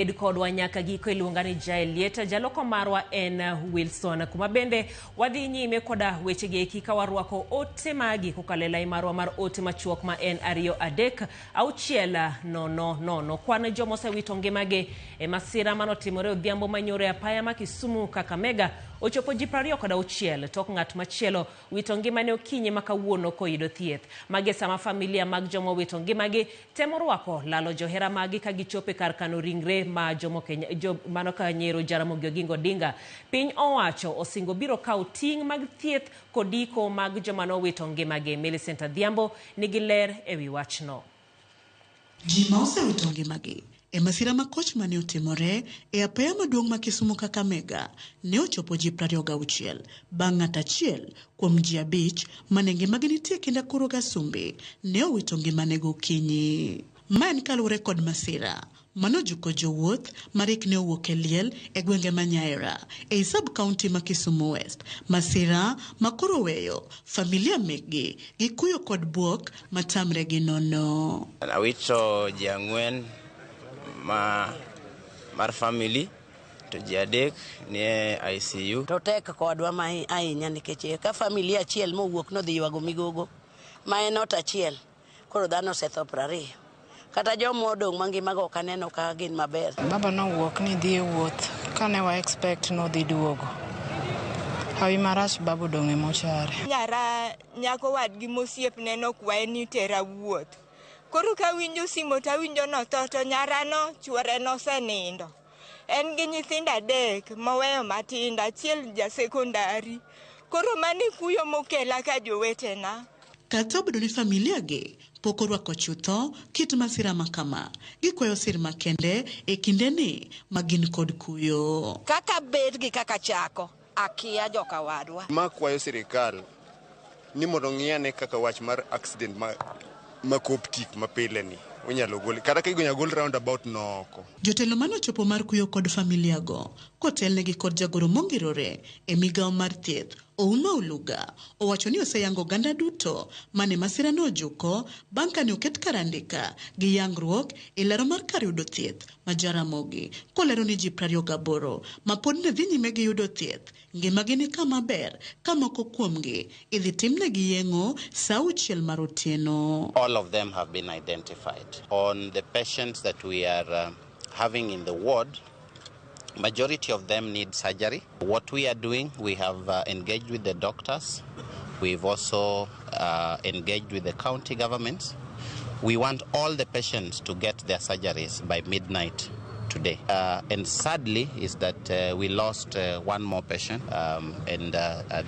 Kodwa nyaka giko iluonga ni Jaelieta jaloko marwa en Wilson kuma bende wadhi nyime koda weche gi ka warwako ote magi kokalela marwa mar ote machuok ma en 2-3-6-0-0 kwan jomo sewito ngimagi e masira manotimore odhiambo manyore apaya ma Kisumu Kakamega ochopo ji 26 tok ng'at machielo wito ngimane okinyi makawuono koyudo thieth. Mage sama familia mag jomo wito ngimagi temo rwako lalo johera magi ka gichope kar kano ringre ma jomo Kenya mano ka nyero Jaramogi Oginga Odinga. Piny owacho osingo biro kawo ting' mag thieth kodiko mag joma nowito ngimagi. Millicent Adhiambo nigi ler ewi wachno. Ji ma osewito ngimagi e masira makoch mane otimore e apaya maduong' ma Kisumu Kakamega ne ochopo ji 26 bang' ng'at achiel kuom ji 5 mane ngimagi nitie kinda kuro Gasumbi ne owito ngimane gokinyi. Ma en kaluwore kod masira manojuko jowuoth marik ne owuok e liel e gwenge ma Nyaera e sub-county ma Kisumu West. Masira makoro weyo familia mekgi gi kuyo kod buok matamre gi nono. Awito ji 4 mar family to ji 3 nie ICU. To tek kodwa ma ahinya nikech ka familia achiel mowuok no dhi ywago migogo ma en ot achiel koro dhano osetho 20. Kata jomo odong' mangimago kaneno ka gin maber. Baba nowuok ni dhi e wuoth kane wa expect no dhi duogo. Hawi marach baba odong' e mochare. Nyara nyako wadgi mosiep neno kwae ni tera wuoth. Koro ka winjo simo ta winjo no to nyara no chuore no senindo. En gi nyithindo 3 moweyo matinda, achiel ja sekondari. Koro mani kuyo mokela ka jowetena. Kata obedo ni familia gi pok orwako chutho kit masira makama, gikwayo sir makende e kinde ni magin kod kuyo. Kaka bed gi kaka chako akia joka wadwa. Makwayo sirikal ni mondo ng'iyane kaka wach mar accident ma koptik mapile ni unyalo gol kata ka igonya gol roundabout noko. Jotelo manochopo mar kuyo kod familia go kotelnegi kod jagoro mongirore e migawo mar thieth Ouma Oluga owacho ni oseyango ganda duto mane masira no ojuko bang' kane oket karandika gi yangruok e lero mar kar yudo thieth ma Jaramogi kolero ni ji 28 ma pod ne dhi nyime gi yudo thieth ngimagi ni kama ber ka moko kuomgi idhi timnegi yeng'o sa 6 mar otieno. All of them have been identified. On the patients that we are having in the ward, majority of them need surgery. What we are doing, we have engaged with the doctors. We've also engaged with the county governments. We want all the patients to get their surgeries by midnight today. And sadly is that we lost one more patient, and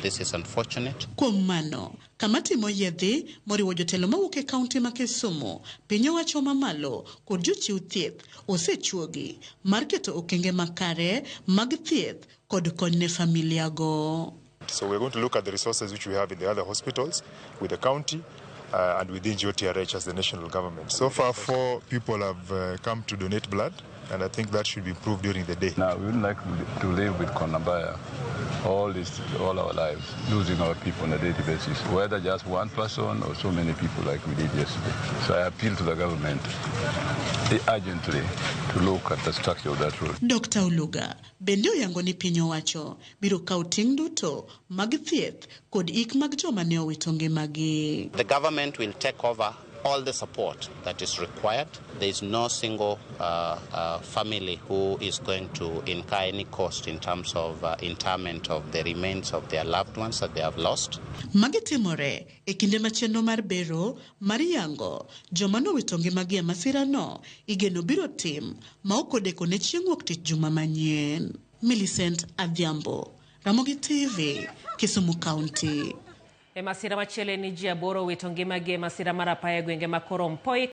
this is unfortunate. Kuom mano, kamati moyedhi moriwo jotelo mawuok e kaunti ma Kisumu, piny owacho mamalo kod jochiw thieth osechuogi mar keto okenge makare mag thieth kod kony ne familia go. So we're going to look at the resources which we have in the other hospitals with the county and within GOTRH as the national government. So far 4 people have come to donate blood, and I think that should be improved during the day. Now, we would like to live with Konambaya all our lives, losing our people on a daily basis, whether just one person or so many people like we did yesterday. So I appeal to the government urgently to look at the structure of that road. Dr. Oluga bende oyango ni piny owacho biro kawo ting' duto mag thieth kod ik mag joma ne owito ngimagi. The government will take over all the support that is required. There is no single family who is going to incur any cost in terms of interment of the remains of their loved ones that they have lost. Magitimore e kinde machendo mar bero mar yango joma nowito ngimagi e masira no igeno biro tim ma ok odeko ne chieng' wuok tich juma manyien. Millicent Adhiambo, Ramogi TV, Kisumu County. E masira machielo ni ji 8 wito ngimagi e masira mar apaya gwenge ma Korompoi.